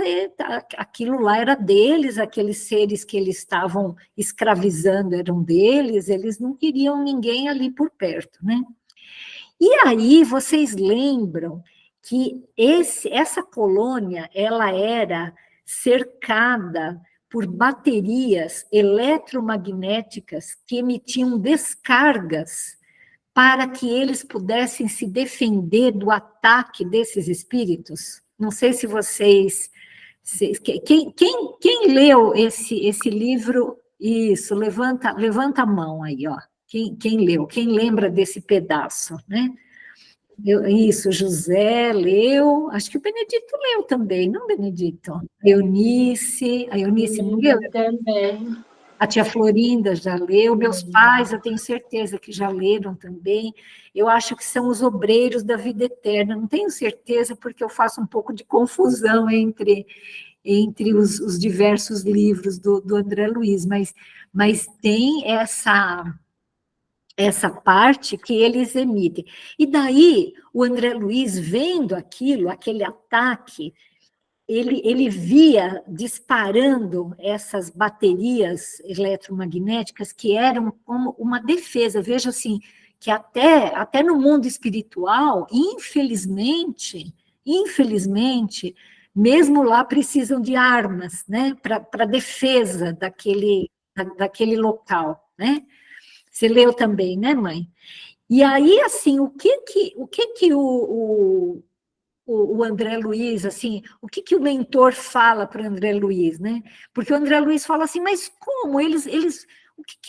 Speaker 1: aquilo lá era deles, aqueles seres que eles estavam escravizando eram deles, eles não queriam ninguém ali por perto, né? E aí vocês lembram que essa colônia ela era cercada por baterias eletromagnéticas que emitiam descargas para que eles pudessem se defender do ataque desses espíritos? Não sei se vocês... Quem leu esse livro? Isso, levanta a mão aí, ó. Quem leu? Quem lembra desse pedaço, né? Isso, José leu, acho que o Benedito leu também, não, Benedito? A Eunice não leu?
Speaker 4: Também.
Speaker 1: A tia Florinda já leu, meus pais, eu tenho certeza que já leram também. Eu acho que são os obreiros da vida eterna, não tenho certeza, porque eu faço um pouco de confusão entre os diversos livros do André Luiz, mas tem essa parte que eles emitem. E daí, o André Luiz, vendo aquilo, aquele ataque, ele via disparando essas baterias eletromagnéticas que eram como uma defesa. Veja assim, que até no mundo espiritual, infelizmente, mesmo lá precisam de armas, né, para defesa daquele local, né? Você leu também, né, mãe? E aí, assim, o que o André Luiz, assim, o que o mentor fala para o André Luiz, né? Porque o André Luiz fala assim, mas como? O que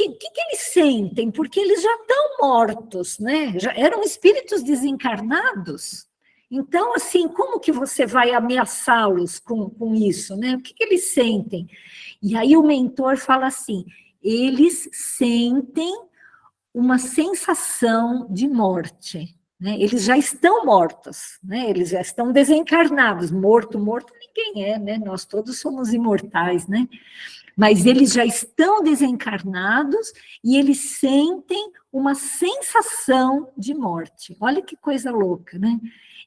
Speaker 1: eles sentem? Porque eles já estão mortos, né? Já eram espíritos desencarnados. Então, assim, como que você vai ameaçá-los com isso, né? O que eles sentem? E aí o mentor fala assim, eles sentem uma sensação de morte, né? Eles já estão mortos, né? Eles já estão desencarnados. Morto ninguém é, né? Nós todos somos imortais, né? Mas eles já estão desencarnados e eles sentem uma sensação de morte. Olha que coisa louca, né?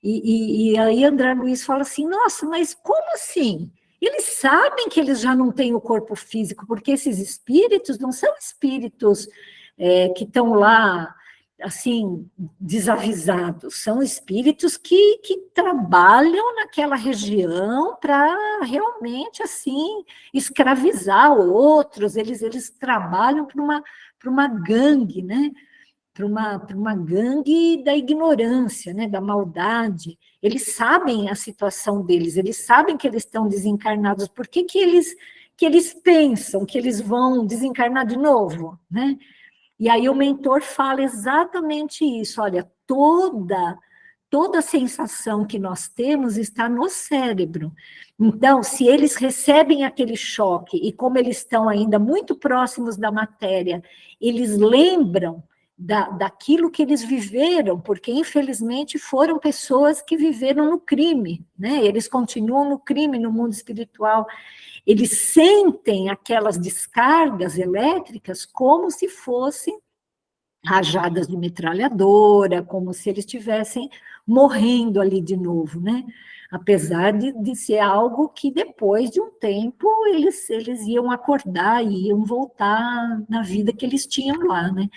Speaker 1: E aí André Luiz fala assim, nossa, mas como assim? Eles sabem que eles já não têm o corpo físico, porque esses espíritos não são espíritos que estão lá, assim, desavisados, são espíritos que trabalham naquela região para realmente, assim, escravizar outros, eles trabalham para uma gangue, né? Para uma gangue da ignorância, né? Da maldade. Eles sabem a situação deles, eles sabem que eles estão desencarnados, por que eles pensam que eles vão desencarnar de novo, né? E aí o mentor fala exatamente isso, olha, toda sensação que nós temos está no cérebro. Então, se eles recebem aquele choque, e como eles estão ainda muito próximos da matéria, eles lembram daquilo que eles viveram, porque infelizmente foram pessoas que viveram no crime, né? Eles continuam no crime no mundo espiritual. Eles sentem aquelas descargas elétricas como se fossem rajadas de metralhadora, como se eles estivessem morrendo ali de novo, né? Apesar de ser algo que depois de um tempo eles iam acordar e iam voltar na vida que eles tinham lá, né?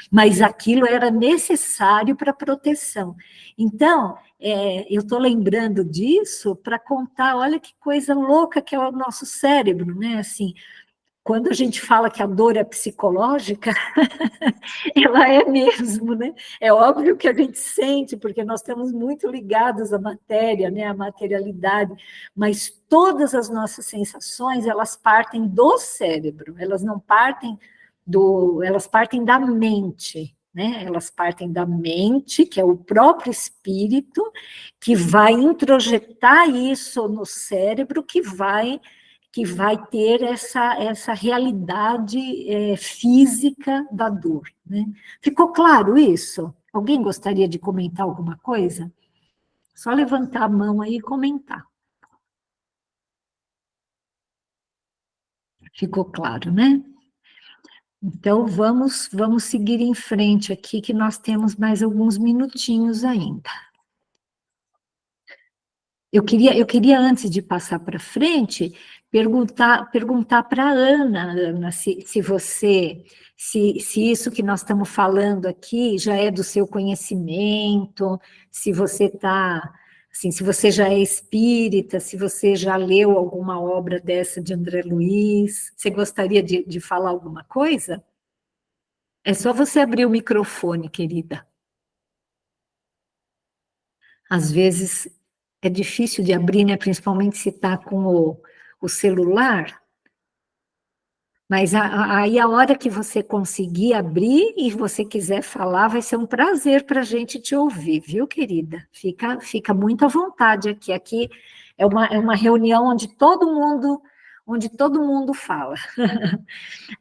Speaker 1: Mas aquilo era necessário para proteção. Então, eu estou lembrando disso para contar, olha que coisa louca que é o nosso cérebro, né? Assim, quando a gente fala que a dor é psicológica, ela é mesmo, né? É óbvio que a gente sente, porque nós estamos muito ligados à matéria, né? À materialidade, mas todas as nossas sensações, elas partem do cérebro, elas não partem elas partem da mente, né? Elas partem da mente, que é o próprio espírito, que vai introjetar isso no cérebro, que vai ter essa realidade física da dor, né? Ficou claro isso? Alguém gostaria de comentar alguma coisa? Só levantar a mão aí e comentar. Ficou claro, né? Então, vamos seguir em frente aqui, que nós temos mais alguns minutinhos ainda. Eu queria, antes de passar para frente, perguntar para a Ana, se isso que nós estamos falando aqui já é do seu conhecimento, se você está, assim, se você já é espírita, se você já leu alguma obra dessa de André Luiz, você gostaria de falar alguma coisa? É só você abrir o microfone, querida. Às vezes é difícil de abrir, né? Principalmente se está com o celular. Mas aí a hora que você conseguir abrir e você quiser falar, vai ser um prazer para a gente te ouvir, viu, querida? Fica muito à vontade aqui. Aqui é uma reunião onde todo mundo onde todo mundo fala.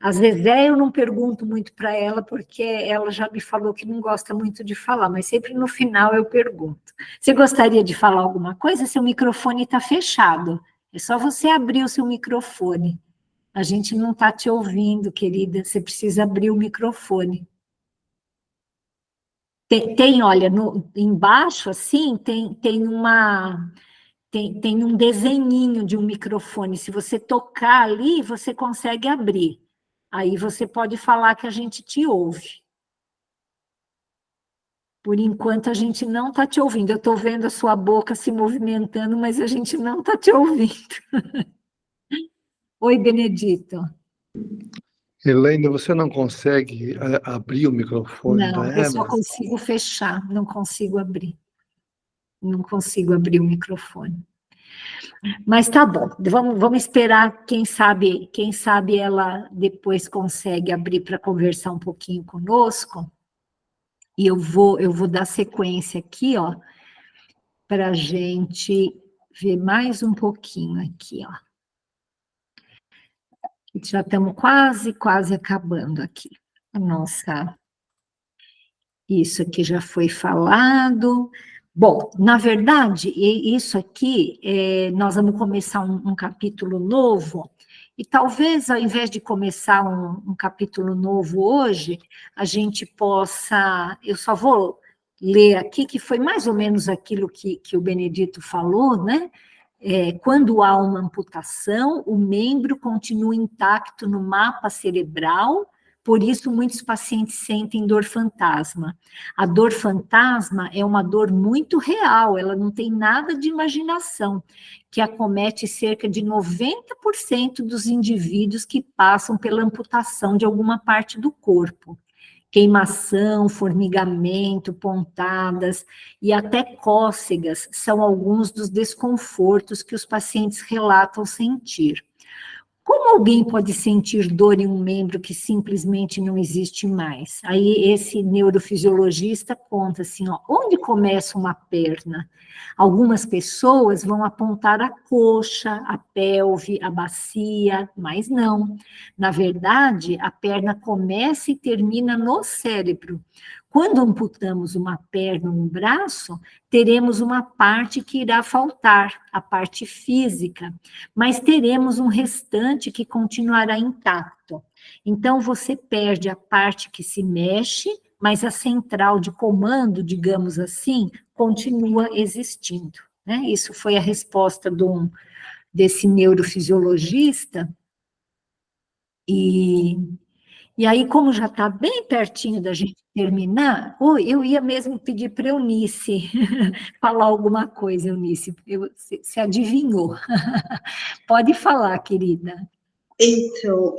Speaker 1: A Zezé eu não pergunto muito para ela, porque ela já me falou que não gosta muito de falar, mas sempre no final eu pergunto. Você gostaria de falar alguma coisa? Seu microfone está fechado. É só você abrir o seu microfone. A gente não está te ouvindo, querida. Você precisa abrir o microfone. Olha, embaixo, assim, tem um desenhinho de um microfone. Se você tocar ali, você consegue abrir. Aí você pode falar que a gente te ouve. Por enquanto, a gente não está te ouvindo. Eu estou vendo a sua boca se movimentando, mas a gente não está te ouvindo. Oi, Benedito.
Speaker 7: Elaine, você não consegue abrir o microfone da
Speaker 1: Não, eu só
Speaker 7: Emma?
Speaker 1: consigo fechar, não consigo abrir. Não consigo abrir o microfone. Mas tá bom, vamos esperar, quem sabe ela depois consegue abrir para conversar um pouquinho conosco. E eu vou dar sequência aqui, ó, para a gente ver mais um pouquinho aqui, ó. Já estamos quase acabando aqui. Nossa, isso aqui já foi falado. Bom, na verdade, isso aqui, nós vamos começar um capítulo novo, e talvez, ao invés de começar um capítulo novo hoje, a gente possa... Eu só vou ler aqui, que foi mais ou menos aquilo que o Benedito falou, né? Quando há uma amputação, o membro continua intacto no mapa cerebral, por isso muitos pacientes sentem dor fantasma. A dor fantasma é uma dor muito real, ela não tem nada de imaginação, que acomete cerca de 90% dos indivíduos que passam pela amputação de alguma parte do corpo. Queimação, formigamento, pontadas e até cócegas são alguns dos desconfortos que os pacientes relatam sentir. Como alguém pode sentir dor em um membro que simplesmente não existe mais? Aí esse neurofisiologista conta assim, ó, onde começa uma perna? Algumas pessoas vão apontar a coxa, a pelve, a bacia, mas não. Na verdade, a perna começa e termina no cérebro. Quando amputamos uma perna ou um braço, teremos uma parte que irá faltar, a parte física, mas teremos um restante que continuará intacto. Então, você perde a parte que se mexe, mas a central de comando, digamos assim, continua existindo. Né? Isso foi a resposta desse neurofisiologista. E aí, como já está bem pertinho da gente terminar, eu ia mesmo pedir para a Eunice falar alguma coisa, Eunice. Você adivinhou. Pode falar, querida.
Speaker 2: Então,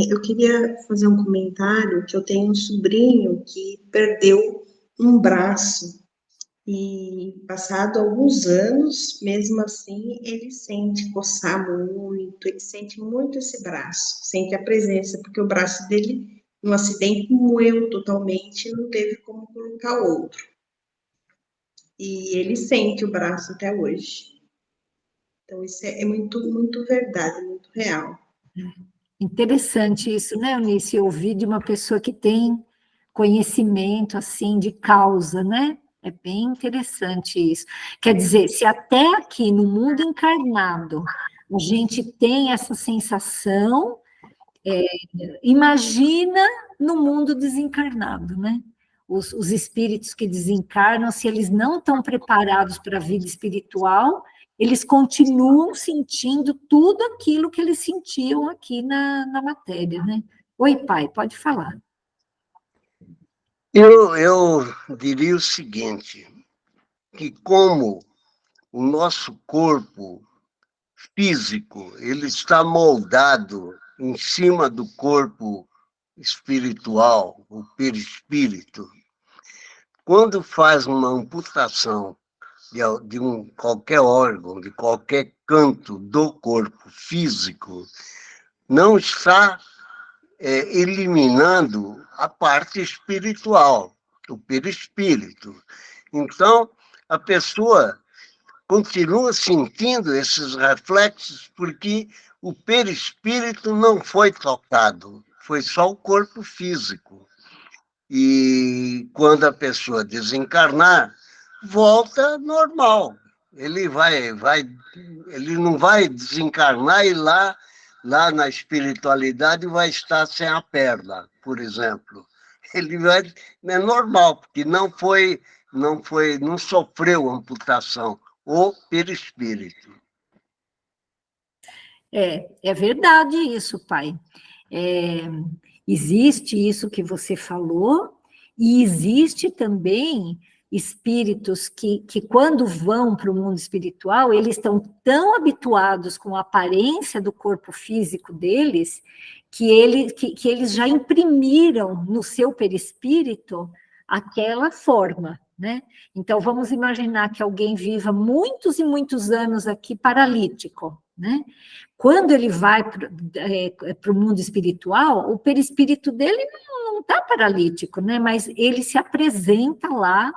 Speaker 2: eu queria fazer um comentário que eu tenho um sobrinho que perdeu um braço e, passado alguns anos, mesmo assim, ele sente coçar muito, ele sente muito esse braço, sente a presença, porque o braço dele, num acidente, moeu totalmente, não teve como colocar outro. E ele sente o braço até hoje. Então, isso é muito, muito verdade, muito real.
Speaker 1: Interessante isso, né, Eunice? Ouvir de uma pessoa que tem conhecimento, assim, de causa, né? É bem interessante isso. Quer dizer, se até aqui no mundo encarnado a gente tem essa sensação, imagina no mundo desencarnado, né? Os espíritos que desencarnam, se eles não estão preparados para a vida espiritual, eles continuam sentindo tudo aquilo que eles sentiam aqui na matéria, né? Oi, pai, pode falar.
Speaker 3: Eu diria o seguinte, que como o nosso corpo físico, ele está moldado em cima do corpo espiritual, o perispírito, quando faz uma amputação de qualquer órgão, de qualquer canto do corpo físico, não está eliminando a parte espiritual, o perispírito. Então, a pessoa continua sentindo esses reflexos porque o perispírito não foi tocado, foi só o corpo físico. E quando a pessoa desencarnar, volta normal. Ele não vai desencarnar e lá na espiritualidade vai estar sem a perna, por exemplo. É normal, porque não sofreu amputação, o perispírito.
Speaker 1: É verdade isso, pai. Existe isso que você falou, e existe também espíritos que quando vão para o mundo espiritual, eles estão tão habituados com a aparência do corpo físico deles, que eles já imprimiram no seu perispírito aquela forma, né? Então, vamos imaginar que alguém viva muitos e muitos anos aqui paralítico, né? Quando ele vai para o mundo espiritual, o perispírito dele não está paralítico, né? Mas ele se apresenta lá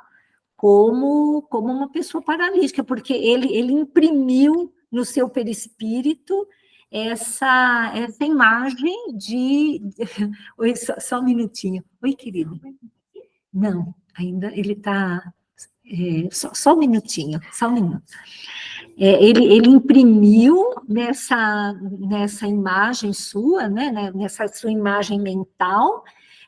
Speaker 1: como uma pessoa paralítica, porque ele imprimiu no seu perispírito essa imagem de... Oi, só um minutinho. Oi, querido. Não, ainda ele está... só um minutinho, só um minuto. Ele imprimiu nessa imagem sua, né, nessa sua imagem mental,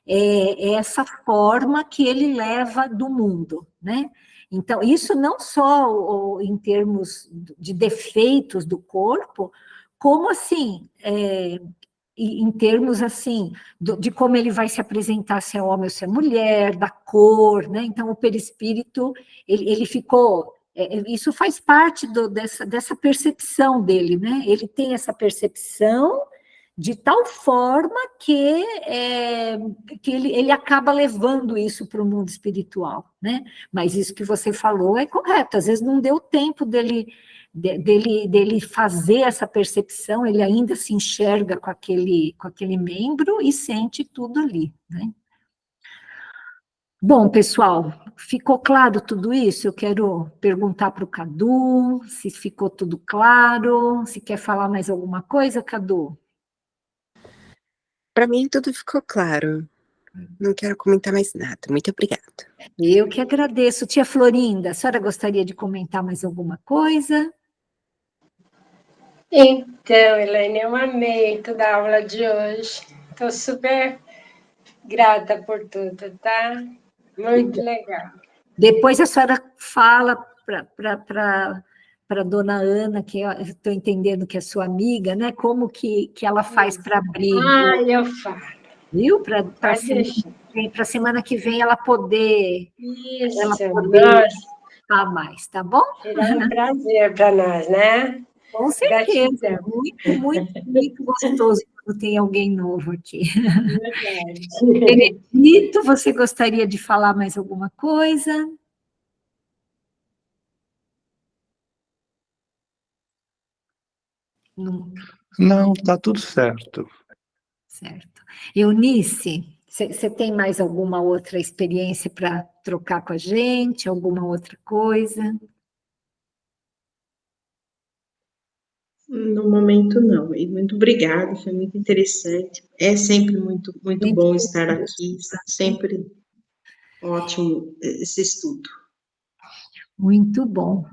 Speaker 1: essa forma que ele leva do mundo, né? Então, isso não só em termos de defeitos do corpo, como assim, em termos assim, de como ele vai se apresentar, se é homem ou se é mulher, da cor, né? Então, o perispírito, ele ficou... isso faz parte dessa percepção dele, né? Ele tem essa percepção de tal forma que ele acaba levando isso para o mundo espiritual, né? Mas isso que você falou é correto, às vezes não deu tempo dele fazer essa percepção, ele ainda se enxerga com aquele membro e sente tudo ali, né? Bom, pessoal, ficou claro tudo isso? Eu quero perguntar para o Cadu se ficou tudo claro, se quer falar mais alguma coisa, Cadu?
Speaker 8: Para mim, tudo ficou claro. Não quero comentar mais nada. Muito obrigada.
Speaker 1: Eu que agradeço. Tia Florinda, a senhora gostaria de comentar mais alguma coisa?
Speaker 4: Então, Elaine, eu amei toda a aula de hoje. Estou super grata por tudo, tá? Muito legal.
Speaker 1: Depois a senhora fala para a dona Ana, que eu estou entendendo que é sua amiga, né? Como que ela faz para abrir?
Speaker 4: Eu falo.
Speaker 1: Viu? Para a semana que vem ela poder...
Speaker 4: Isso,
Speaker 1: nossa. Mais, tá bom?
Speaker 4: Será um prazer para nós, né?
Speaker 1: Com certeza. Muito gostoso quando tem alguém novo aqui.
Speaker 4: Verdade.
Speaker 1: Benedito, você gostaria de falar mais alguma coisa?
Speaker 7: Não, está tudo certo.
Speaker 1: Certo. Eunice, você tem mais alguma outra experiência para trocar com a gente? Alguma outra coisa?
Speaker 2: No momento, não. E muito obrigada, foi muito interessante. É sempre muito bom estar aqui, sempre ótimo esse estudo.
Speaker 1: Muito bom.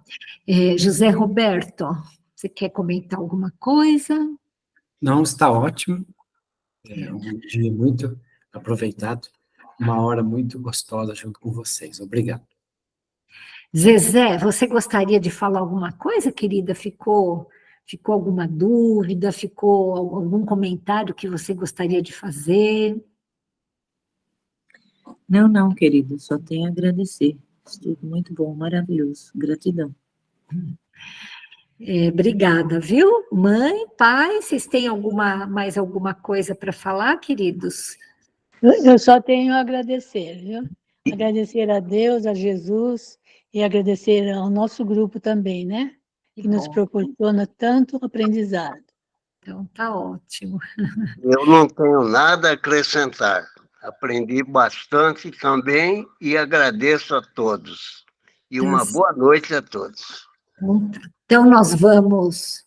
Speaker 1: José Roberto, você quer comentar alguma coisa?
Speaker 6: Não, está ótimo. É um dia muito aproveitado, uma hora muito gostosa junto com vocês. Obrigado.
Speaker 1: Zezé, você gostaria de falar alguma coisa, querida? Ficou alguma dúvida? Ficou algum comentário que você gostaria de fazer?
Speaker 9: Não, querido, só tenho a agradecer. Estudo muito bom, maravilhoso. Gratidão.
Speaker 1: Obrigada, viu? Mãe, pai, vocês têm mais alguma coisa para falar, queridos?
Speaker 5: Eu só tenho a agradecer, viu? Agradecer a Deus, a Jesus, e agradecer ao nosso grupo também, né? Que nos proporciona tanto aprendizado.
Speaker 1: Então, tá ótimo.
Speaker 3: Eu não tenho nada a acrescentar. Aprendi bastante também e agradeço a todos. E uma boa noite a todos.
Speaker 1: Então, nós vamos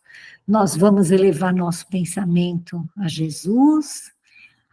Speaker 1: Nós vamos elevar nosso pensamento a Jesus,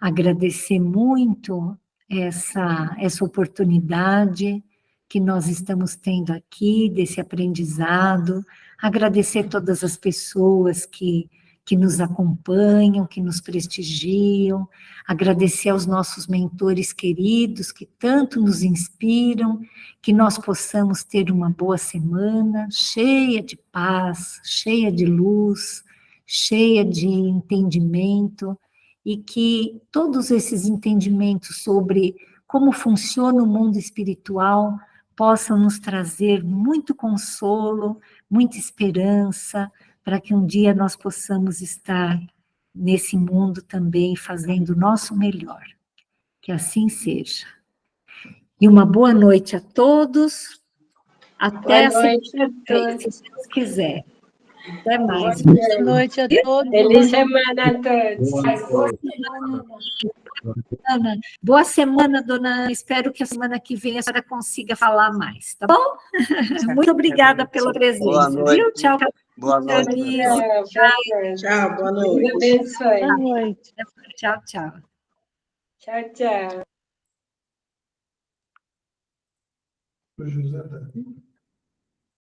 Speaker 1: agradecer muito essa oportunidade que nós estamos tendo aqui, desse aprendizado, agradecer todas as pessoas que nos acompanham, que nos prestigiam, agradecer aos nossos mentores queridos, que tanto nos inspiram, que nós possamos ter uma boa semana, cheia de paz, cheia de luz, cheia de entendimento, e que todos esses entendimentos sobre como funciona o mundo espiritual possam nos trazer muito consolo, muita esperança, para que um dia nós possamos estar nesse mundo também fazendo o nosso melhor. Que assim seja. E uma boa noite a todos. Até
Speaker 4: Boa noite a
Speaker 1: segunda-feira,
Speaker 4: todos.
Speaker 1: se Deus quiser. Até mais.
Speaker 5: Boa noite a todos.
Speaker 4: Feliz semana a todos.
Speaker 1: Boa semana, dona Ana. Espero que a semana que vem a senhora consiga falar mais, tá bom? Muito obrigada pela
Speaker 3: Boa
Speaker 1: presença,
Speaker 3: noite.
Speaker 1: viu? Tchau.
Speaker 3: Boa noite.
Speaker 2: Tchau, boa
Speaker 4: Deus
Speaker 2: noite.
Speaker 4: abençoe.
Speaker 5: Boa noite.
Speaker 1: Tchau, tchau.
Speaker 4: Tchau, tchau.
Speaker 7: José Davi.